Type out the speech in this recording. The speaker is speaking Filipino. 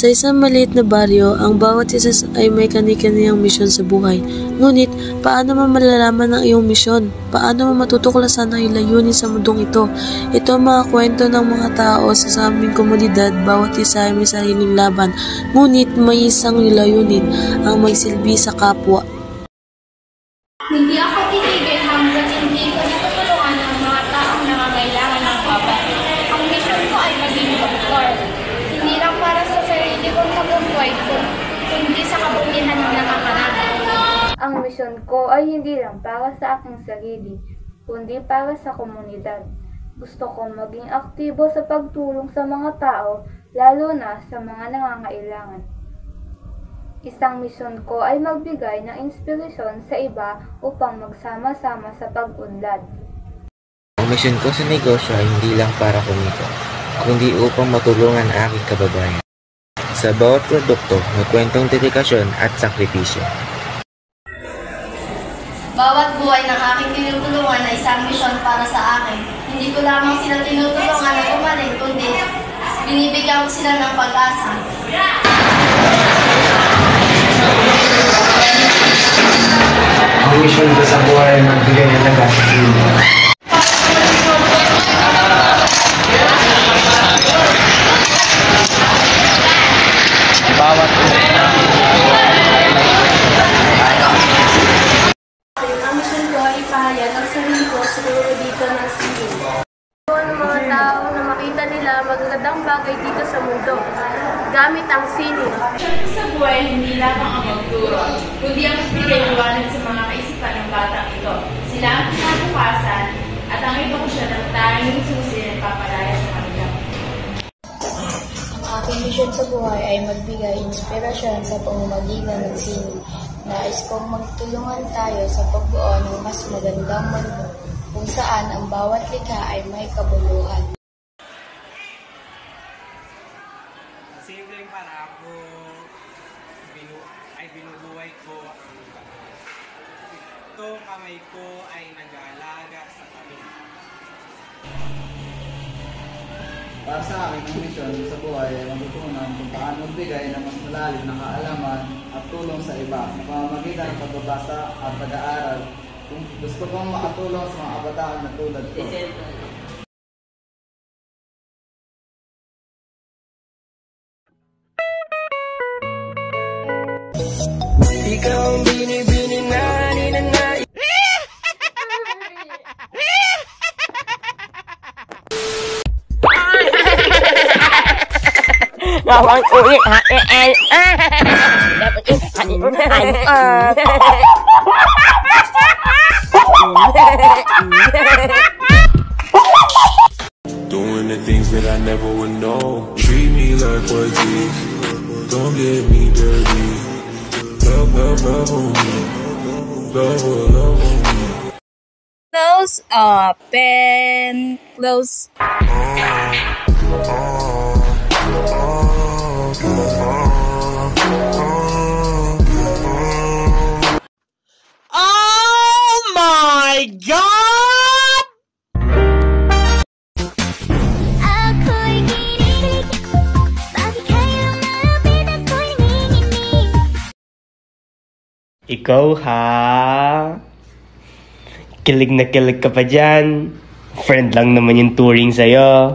Sa isang maliit na baryo, ang bawat isa ay may kani-kaniyang misyon sa buhay. Ngunit, paano mo malalaman ang iyong misyon? Paano mo matutuklasan ang layunin sa mundong ito? Ito ang mga kwento ng mga tao sa aming komunidad. Bawat isa ay may sariling laban. Ngunit may isang layunin, ang magsilbi sa kapwa. Hindi ako titigil hanggang hindi ko natutulungan ang mga taong nangangailangan ng babay. Ang misyon ko ay maging doktor. Hindi lang para sa sarili kong tagumpay, kundi sa kabutihan ng nakakarami. Ang misyon ko ay hindi lang para sa aking sarili, kundi para sa komunidad. Gusto kong maging aktibo sa pagtulong sa mga tao, lalo na sa mga nangangailangan. Isang misyon ko ay magbigay ng inspirasyon sa iba upang magsama-sama sa pag-unlad. Ang misyon ko sa negosyo ay hindi lang para kumita, kundi upang matulungan ang aking kababayan. Sa bawat produkto, may kwentong dedikasyon at sakripisyo. Bawat buhay ng aking tinutulungan ay isang misyon para sa akin. Hindi ko lamang sila tinutulungan na gumaling, kundi binibigyan ko sila ng pag-asa. Ang misyon ko sa buhay ay magbigay ng lakas. Bawat Ang misyon ko ay ipahayag ang sarili ko sa dito ng singil. Ng mga tao na makita nila magagandang bagay dito sa mundo, gamit ang sining. Sa buhay, hindi lamang ang magturo, kundi ang bigay liwanag sa mga kaisipan ng batang ito. Sila ang kinabukasan at ang edukasyon ng tanging susi ng papalaya sa kanila. Ang aking misyon sa buhay ay magbigay inspirasyon sa pamamagitan ng sining. Nais kong magtulungan tayo sa pagbuo ng mas magandang mundo kung saan ang bawat likha ay may kabuluhan. Simpleng parako ay binubuhay ko. Itong kamay ko ay nag-aalaga sa tabi. Para sa akin, ang misyon sa buhay ay matutunan kung paano magbigay ng mas malalim na kaalaman at tulong sa iba sa pamamagitan ng pagbabasa at pag-aaral. Kung gusto kong makatulong sa mga kabataan na tulad ko. Ikaw ang binibini na ninanay. Bawang ulit HEL. Dapat Doing the things that I never would know. Treat me like what is. Don't get me dirty. Love, love, love on me. Love, love on me. Close open. Close. Oh my God! Ikaw ha? Kilig na kilig ka pa dyan. Friend lang naman yung touring sa'yo.